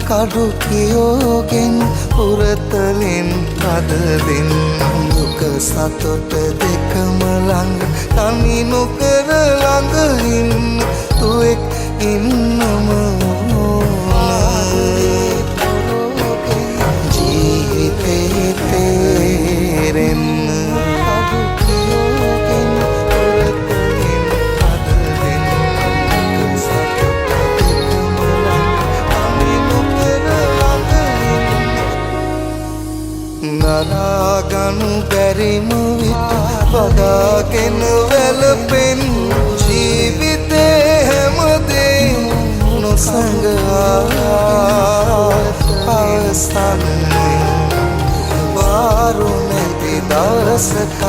කඩු කියෝගෙන් උරතලෙන් කඩදෙන් දුක සතුට දෙකම ළඟ තනි නොකර ළඟින් තුෙක් ඉන්නම ජීවිතේ තේරෙන්න කඩු කියෝගෙන් උරතලෙන් කඩදෙන් දුක සතුට දෙකම නරාගනු බැරිම විට වදාගෙන වැළපෙන් ජීවිතේ හැමදේ නොසඟා අවසානයේ වාරු නැති දවසක